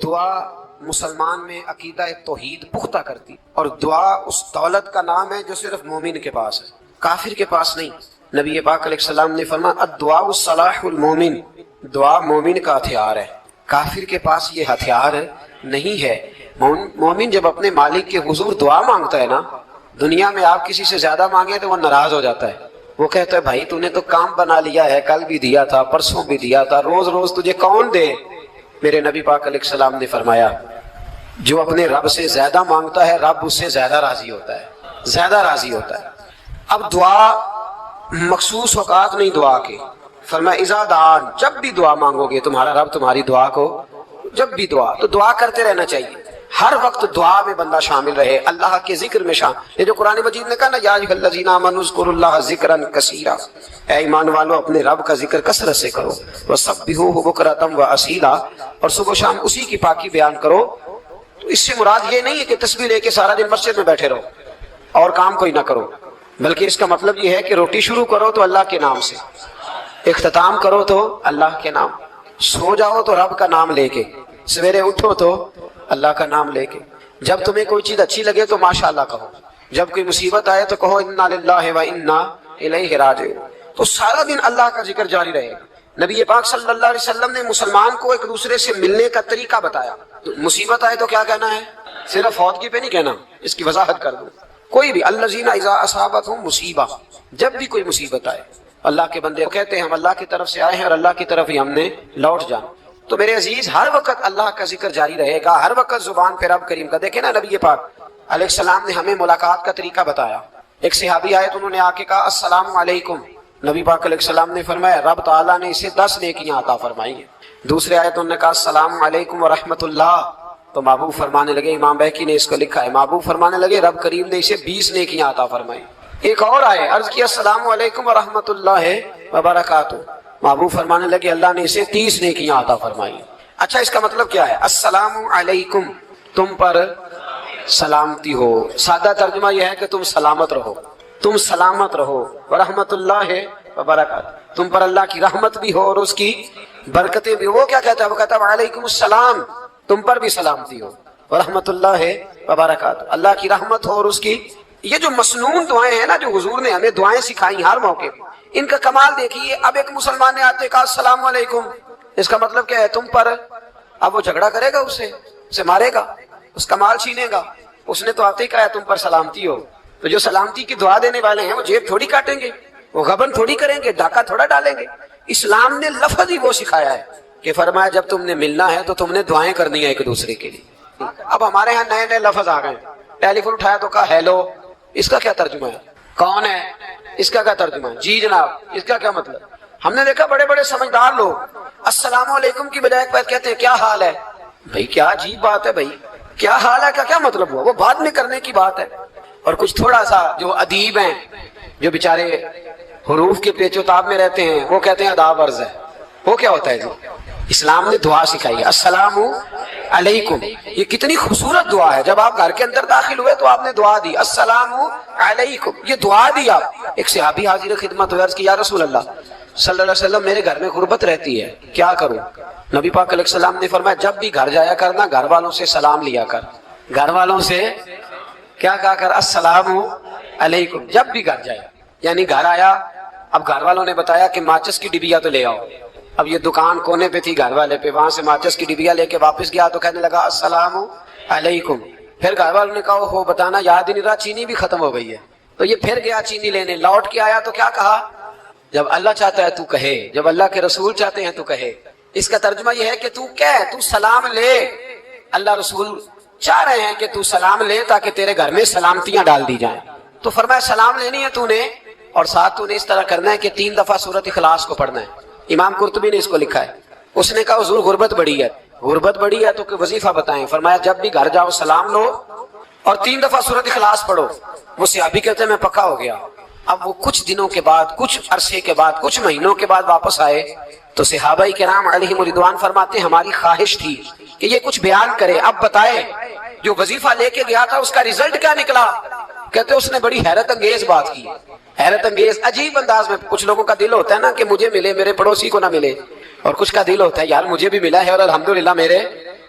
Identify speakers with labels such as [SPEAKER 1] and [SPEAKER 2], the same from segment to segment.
[SPEAKER 1] دعا مسلمان میں عقیدہ توحید پختہ کرتی، اور دعا اس دولت کا نام ہے جو صرف مومن کے پاس ہے، کافر کے پاس نہیں۔ نبی پاک علیہ السلام نے فرمایا الدعاء صلاح المومن، دعا مومن کا ہتھیار ہے، کافر کے پاس یہ ہتھیار نہیں ہے۔ مومن جب اپنے مالک کے حضور دعا مانگتا ہے نا، دنیا میں آپ کسی سے زیادہ مانگے تو وہ ناراض ہو جاتا ہے، وہ کہتا ہے بھائی تو نے تو کام بنا لیا ہے، کل بھی دیا تھا، پرسوں بھی دیا تھا، روز روز تجھے کون دے؟ میرے نبی پاک علیہ السلام نے فرمایا جو اپنے رب سے زیادہ مانگتا ہے رب اس سے زیادہ راضی ہوتا ہے، زیادہ راضی ہوتا ہے۔ اب دعا مخصوص اوقات نہیں دعا کے، فرمایا اذا دعان، جب بھی دعا مانگو گے تمہارا رب تمہاری دعا کو، جب بھی دعا تو دعا کرتے رہنا چاہیے، ہر وقت دعا میں بندہ شامل رہے، اللہ کے ذکر میں شامل۔ یہ جو قرآن مجید نے کہا نا یا ایھا الذین آمنوا اذکروا اللہ ذکرا کثیرا، اے ایمان والو اپنے رب کا ذکر کثرت سے کرو، وسبحوہ بکرۃ واصیلا، اور صبح و شام اسی کی پاکی بیان کرو۔ تو اس سے مراد یہ نہیں ہے کہ تسبیح لے کے سارا دن مسجد میں بیٹھے رہو اور کام کوئی نہ کرو، بلکہ اس کا مطلب یہ ہے کہ روٹی شروع کرو تو اللہ کے نام سے، اختتام کرو تو اللہ کے نام، سو جاؤ تو رب کا نام لے کے، سویرے اٹھو تو اللہ کا نام لے کے، جب تمہیں کوئی چیز اچھی لگے تو ماشاءاللہ کہو، جب کوئی مصیبت آئے تو کہو انا للہ و انا الیہ راجعون۔ تو سارا دن اللہ کا ذکر جاری رہے گا۔ نبی پاک صلی اللہ علیہ وسلم نے مسلمان کو ایک دوسرے سے ملنے کا طریقہ بتایا۔ مصیبت آئے تو کیا کہنا ہے؟ صرف فوتگی پہ نہیں کہنا، اس کی وضاحت کر دوں۔ کوئی بھی الذین اذا اصابتہم مصیبہ، جب بھی کوئی مصیبت آئے اللہ کے بندے کہتے ہیں ہم اللہ کی طرف سے آئے ہیں اور اللہ کی طرف ہی ہم نے لوٹ جانا۔ تو میرے عزیز ہر وقت اللہ کا ذکر جاری رہے گا، ہر وقت زبان پہ رب کریم کا۔ دیکھیں نا نبی پاک علیہ السلام نے ہمیں ملاقات کا طریقہ بتایا۔ ایک صحابی آئے تو انہوں نے آ کے کہا السلام علیکم، نبی پاک علیہ السلام نے فرمایا رب تعالیٰ نے اسے 10 نیکیاں عطا فرمائی ہیں۔ دوسرے آئے تو انہوں نے کہا السلام علیکم ورحمۃ اللہ، تو محبوب فرمانے لگے، امام بہقی نے اس کو لکھا ہے، محبوب فرمانے لگے رب کریم نے اسے 20 نیکیاں عطا فرمائی۔ ایک اور آئے، عرض کیا السلام علیکم ورحمۃ اللہ وبرکاتہ، محبوب فرمانے لگے اللہ نے اسے 30 نیکیاں عطا فرمائی۔ اچھا اس کا مطلب کیا ہے؟ السلام علیکم، تم پر سلامتی ہو، سادہ ترجمہ یہ ہے کہ تم سلامت رہو، تم سلامت رہو، ورحمۃ اللہ وبرکاتہ، تم پر اللہ کی رحمت بھی ہو اور اس کی برکتیں بھی ہو۔ وہ کیا کہتا ہے؟ وہ کہتا ہے وعلیکم السلام، تم پر بھی سلامتی ہو، ورحمۃ اللہ وبرکاتہ، اللہ کی رحمت ہو اور اس کی۔ یہ جو مسنون دعائیں ہیں نا جو حضور نے ہمیں دعائیں سکھائی ہر موقع پہ، ان کا کمال دیکھیے۔ اب ایک مسلمان نے آتے کہا السلام علیکم، اس کا مطلب کیا ہے؟ تم پر۔ اب وہ جھگڑا کرے گا، اسے مارے گا، اس کا مال چھینے گا؟ اس نے تو آتے ہی کہا تم پر سلامتی ہو۔ تو جو سلامتی کی دعا دینے والے ہیں وہ جیب تھوڑی کاٹیں گے، وہ غبن تھوڑی کریں گے، ڈاکہ تھوڑا ڈالیں گے۔ اسلام نے لفظ ہی وہ سکھایا ہے کہ فرمایا جب تم نے ملنا ہے تو تم نے دعائیں کرنی ہیں ایک دوسرے کے لیے۔ اب ہمارے ہاں نئے نئے لفظ آ گئے، ٹیلی فون اٹھایا تو کہا ہیلو، اس کا کیا ترجمہ ہے؟ کون ہے، اس کا کیا ترجمہ ہے؟ جی جناب، اس کا کیا مطلب؟ ہم نے دیکھا بڑے بڑے سمجھدار لوگ السلام علیکم کی بجائے کہتے ہیں کیا حال ہے۔ بھائی کیا عجیب بات ہے، بھائی کیا حال ہے کا کیا مطلب ہوا؟ وہ بعد میں کرنے کی بات ہے۔ اور کچھ تھوڑا سا جو ادیب ہیں، جو بیچارے حروف کے پیچ و تاب میں رہتے ہیں، وہ کہتے ہیں آداب عرض ہے۔ وہ کیا ہوتا ہے جی؟ اسلام نے دعا سکھائی ہے السلام علیکم، یہ کتنی خوبصورت دعا ہے۔ جب آپ گھر کے اندر داخل ہوئے تو آپ نے دعا دی السلام علیکم، یہ دعا دی آپ۔ ایک صحابی حاضر خدمت ہوئے، عرض کی یا رسول اللہ صلی اللہ علیہ وسلم میرے گھر میں غربت رہتی ہے، کیا کروں؟ نبی پاک علیہ السلام نے فرمایا جب بھی گھر جایا کرنا گھر والوں سے سلام لیا کر، گھر والوں سے کیا کہا کر؟ السلام علیکم، جب بھی گھر جایا۔ یعنی گھر آیا، اب گھر والوں نے بتایا کہ ماچس کی ڈبیا تو لے آؤ۔ اب یہ دکان کونے پہ تھی گھر والے پہ، وہاں سے ماچس کی ڈبیا لے کے واپس گیا تو کہنے لگا السلام علیکم۔ پھر گھر والوں نے کہا ہو بتانا یاد ہی نہیں رہا، چینی بھی ختم ہو گئی ہے۔ تو یہ پھر گیا چینی لینے، لوٹ کے آیا تو کیا کہا؟ جب اللہ چاہتا ہے تو کہے، جب اللہ کے رسول چاہتے ہیں تو کہے۔ اس کا ترجمہ یہ ہے کہ تو کہہ، تو سلام لے۔ اللہ رسول چاہ رہے ہیں کہ تو سلام لے تاکہ تیرے گھر میں سلامتیاں ڈال دی جائیں۔ تو فرمایا سلام لینی ہے تو نے، اور ساتھ تو نے اس طرح کرنا ہے کہ 3 دفعہ سورۃ اخلاص کو پڑھنا ہے۔ امام قرطبی نے اس کو لکھا ہے۔ اس نے کہا حضور غربت بڑی ہے، غربت بڑی ہے تو کہ وظیفہ بتائیں۔ فرمایا جب بھی گھر جاؤ سلام لو اور 3 دفعہ سورۃ اخلاص پڑھو۔ وہ صحابی کہتے ہیں میں پکا ہو گیا۔ اب وہ کچھ دنوں کے بعد، کچھ عرصے کے بعد، کچھ مہینوں کے بعد واپس آئے تو صحابہ کرام علیہم رضوان فرماتے ہیں ہماری خواہش تھی کہ یہ کچھ بیان کرے، اب بتائے جو وظیفہ لے کے گیا تھا اس کا رزلٹ کیا نکلا۔ کہتے اس نے بڑی حیرت انگیز بات کی، حیرت انگیز عجیب انداز میں۔ کچھ لوگوں کا دل ہوتا ہے نا کہ مجھے ملے میرے پڑوسی کو نہ ملے، اور کچھ کا دل ہوتا ہے یار مجھے بھی ملا ہے اور الحمدللہ میرے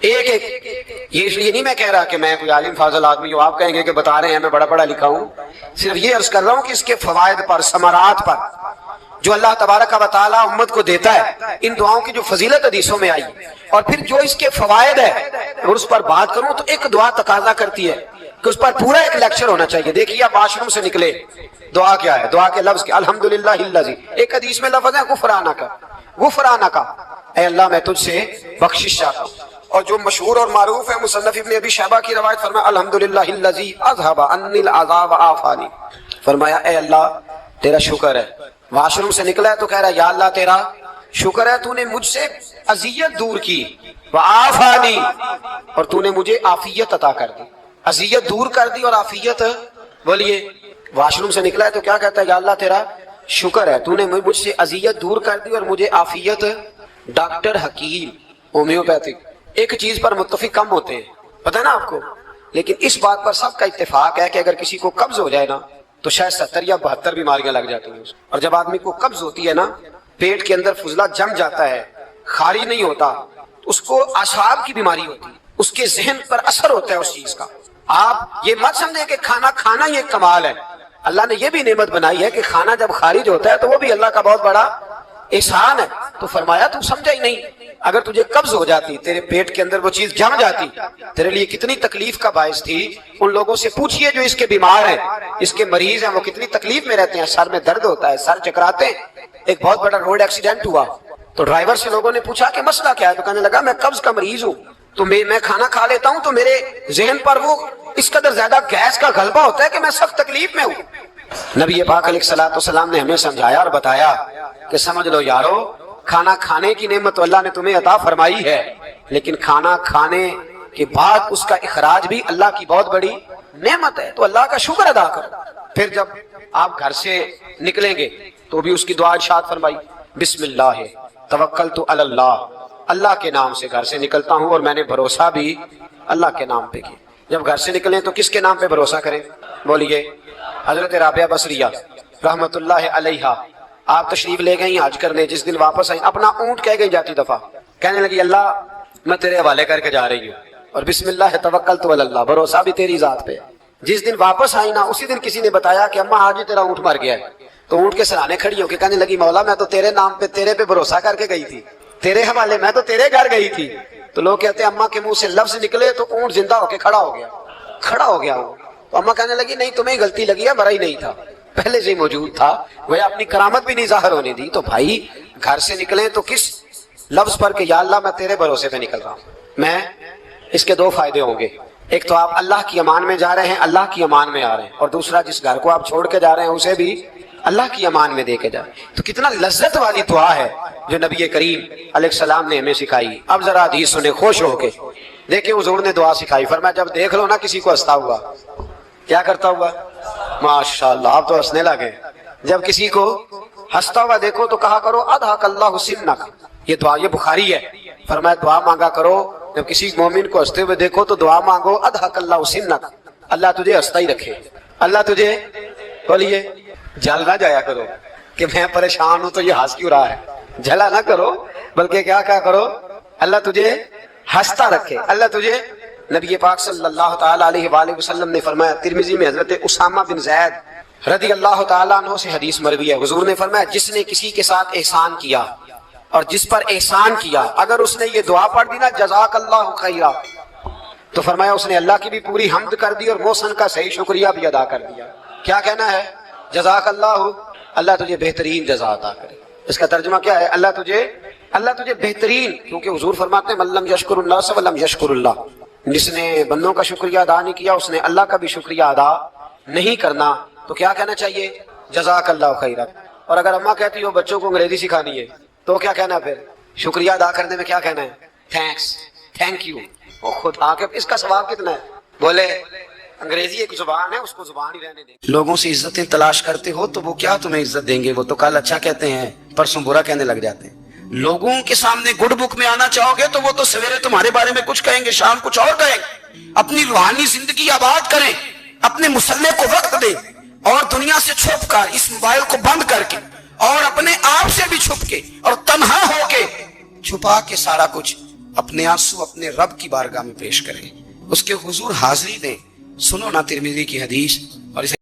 [SPEAKER 1] ایک ایک، یہ اس لیے نہیں میں کہہ رہا کہ میں کوئی عالم فاضل آدمی ہوں، آپ کہیں گے کہ بتا رہے ہیں میں بڑا پڑھا لکھا ہوں، صرف یہ عرض کر رہا ہوں کہ اس کے فوائد پر، ثمرات پر جو اللہ تبارک و تعالیٰ امت کو دیتا ہے، ان دعاؤں کی جو فضیلت حدیثوں میں آئی، اور پھر جو اس کے فوائد ہے اور اس پر بات کروں تو ایک دعا تقاضا کرتی ہے کہ اس پر پورا ایک لیکچر ہونا چاہیے۔ دیکھیے آپ واش روم سے نکلے، دعا کیا ہے؟ دعا کے لفظ کیا؟ الحمدللہ الذی، ایک حدیث میں لفظ ہے غفرانک، غفرانک، اے اللہ میں تجھ سے بخشش چاہتا ہوں۔ اور جو مشہور اور معروف ہے مصنف ابن ابی شیبہ کی روایت، فرمایا الحمدللہ الذی اذھب عنی العذاب وعافانی، فرمایا اے اللہ تیرا شکر ہے، واش روم سے نکلا ہے تو کہہ رہا ہے یا اللہ تیرا شکر ہے تو نے مجھ سے اذیت دور کی، وعافانی، اور تو نے مجھے عافیت عطا کر دی، اذیت دور کر دی اور عافیت۔ بولیے واش روم سے نکلا ہے تو کیا کہتا ہے؟ یا اللہ تیرا شکر ہے تو نے مجھ سے اذیت دور کر دی اور مجھے عافیت۔ ڈاکٹر حکیم ہومیوپیتھک ایک چیز پر متفق کم ہوتے ہیں، پتہ ہے نا آپ کو، لیکن اس بات پر سب کا اتفاق ہے کہ اگر کسی کو قبض ہو جائے نا تو شاید 70 یا 72 بیماریاں لگ جاتی ہیں، اور جب آدمی کو قبض ہوتی ہے نا، پیٹ کے اندر فضلہ جم جاتا ہے، خارج نہیں ہوتا، اس کو اعصاب کی بیماری ہوتی ہے، اس کے ذہن پر اثر ہوتا ہے اس چیز کا۔ آپ یہ مت سمجھیں کہ کھانا کھانا یہ کمال ہے، اللہ نے یہ بھی نعمت بنائی ہے کہ کھانا جب خارج ہوتا ہے تو وہ بھی اللہ کا بہت بڑا احسان ہے۔ تو فرمایا تو سمجھا ہی نہیں، اگر تجھے قبض ہو جاتی، تیرے پیٹ کے اندر وہ چیز جم جاتی، تیرے لیے کتنی تکلیف کا باعث تھی۔ ان لوگوں سے پوچھئے جو اس کے بیمار ہیں، اس کے مریض ہیں، وہ کتنی تکلیف میں رہتے ہیں، سر میں درد ہوتا ہے، سر چکراتے ہیں۔ ایک بہت بڑا روڈ ایکسیڈنٹ ہوا تو ڈرائیور سے لوگوں نے پوچھا کہ مسئلہ کیا ہے، تو کہنے لگا میں قبض کا مریض ہوں، تو میں کھانا کھا لیتا ہوں تو میرے ذہن پر وہ اس قدر زیادہ گیس کا غلبہ ہوتا ہے کہ میں سخت تکلیف میں ہوں۔ نبی پاک علیہ الصلوۃ والسلام نے ہمیں سمجھایا اور بتایا کہ سمجھ لو یارو، کھانا کھانے کی نعمت اللہ نے تمہیں عطا فرمائی ہے، لیکن کھانا کھانے کے بعد اس کا اخراج بھی اللہ کی بہت بڑی نعمت ہے، تو اللہ کا شکر ادا کرو۔ پھر جب آپ گھر سے نکلیں گے تو بھی اس کی دعا ارشاد فرمائی، بسم اللہ توکلت علی اللہ، اللہ کے نام سے گھر سے نکلتا ہوں اور میں نے بھروسہ بھی اللہ کے نام پہ کیا۔ جب گھر سے نکلیں تو کس کے نام پہ بھروسہ کریں؟ بولیے حضرت رابعہ بصریہ رحمت اللہ علیہا، آپ تشریف لے گئی حج کرنے، جس دن واپس آئی اپنا اونٹ کہہ گئی جاتی دفعہ، کہنے لگی اللہ میں تیرے حوالے کر کے جا رہی ہوں اور بسم اللہ توکلت علی اللہ، بھروسہ بھی تیری ذات پہ۔ جس دن واپس آئی نا اسی دن کسی نے بتایا کہ اماں آج تیرا اونٹ مر گیا ہے، تو اونٹ کے سرانے کھڑی ہو کے کہنے لگی مولا میں تو تیرے نام پہ تیرے پہ بھروسہ کر کے گئی تھی، تیرے حوالے، میں تو تیرے گھر گئی تھی۔ تو لوگ کہتے ہیں اماں کے منہ سے لفظ نکلے تو اونٹ زندہ ہو کے کھڑا ہو گیا وہ۔ تو اماں کہنے لگی نہیں تمہیں غلطی لگی ہے، مرا ہی نہیں تھا، پہلے سے ہی موجود تھا، وہ اپنی کرامت بھی نہیں ظاہر ہونے دی۔ تو بھائی گھر سے نکلیں تو کس لفظ پر کہ یا اللہ میں تیرے بھروسے پہ نکل رہا ہوں۔ میں اس کے دو فائدے ہوں گے، ایک تو آپ اللہ کی امان میں جا رہے ہیں، اللہ کی امان میں آ رہے ہیں، اور دوسرا جس گھر کو آپ چھوڑ کے جا رہے ہیں اسے بھی اللہ کی امان میں دے کے جائیں۔ تو کتنا لذت والی دعا ہے جو نبی کریم علیہ السلام نے ہمیں سکھائی۔ اب ذرا حدیث سنیں خوش ہو کے، دیکھیں حضور نے دعا سکھائی، فرمایا جب دیکھ لو نا کسی کو ہنستا ہوا، کیا کرتا ہوا؟ ماشاءاللہ آپ تو ہنسنے لگے۔ جب کسی کو ہنستا ہوا دیکھو تو کہا کرو اضحک اللہ سنک، یہ دعا یہ بخاری ہے، فرمایا دعا مانگا کرو جب کسی مومن کو ہنستے ہوئے دیکھو تو دعا مانگو اضحک اللہ سنک، اللہ تجھے ہنستا ہی رکھے، اللہ تجھے، بولیے جل نہ جایا کرو کہ میں پریشان ہوں تو یہ ہنس کیوں رہا ہے، جھلا نہ کرو، بلکہ کیا کرو اللہ تجھے ہنستا رکھے، اللہ تجھے۔ نبی پاک صلی اللہ تعالی علیہ وآلہ وسلم نے فرمایا، ترمذی میں حضرت اسامہ بن زید رضی اللہ تعالیٰ عنہ سے حدیث مروی ہے، حضور نے فرمایا جس نے کسی کے ساتھ احسان کیا اور جس پر احسان کیا، اگر اس نے یہ دعا پڑھ دی نا جزاک اللہ خیرا، تو فرمایا اس نے اللہ کی بھی پوری حمد کر دی اور محسن کا صحیح شکریہ بھی ادا کر دیا۔ کیا کہنا ہے؟ جزاک اللہ، اللہ تجھے بہترین جزا عطا کرے۔ اس کا ترجمہ کیا ہے؟ اللہ تجھے بہترین، کیونکہ حضور فرماتے ہیں من لم یشکر اللہ فلم یشکر اللہ، جس نے بندوں کا شکریہ ادا نہیں کیا اس نے اللہ کا بھی شکریہ ادا نہیں کرنا۔ تو کیا کہنا چاہیے؟ جزاک اللہ خیرا۔ اور اگر اماں کہتی ہو بچوں کو انگریزی سکھانی ہے تو کیا کہنا؟ پھر شکریہ ادا کرنے میں کیا کہنا ہے؟ Thanks, thank you. وہ خدا کے اس کا ثواب کتنا ہے؟ بولے انگریزی ایک زبان ہے، اس کو زبان ہی رہنے دیں۔ لوگوں سے عزتیں تلاش کرتے ہو تو وہ کیا تمہیں عزت دیں گے؟ وہ تو کل اچھا کہتے ہیں پرسوں برا کہنے لگ جاتے ہیں۔ لوگوں کے سامنے گڈ بک میں آنا چاہو گے تو وہ تو سویرے تمہارے بارے میں کچھ کہیں گے، شام کچھ اور کہیں گے۔ اپنی روحانی زندگی آباد کریں، اپنے مسلح کو وقت دیں، اور دنیا سے چھپ کر اس موبائل کو بند کر کے اور اپنے آپ سے بھی چھپ کے اور تنہا ہو کے چھپا کے سارا کچھ اپنے آنسو اپنے رب کی بارگاہ میں پیش کریں، اس کے حضور حاضری دیں۔ سنو نا ترمذی کی حدیث، اور اسے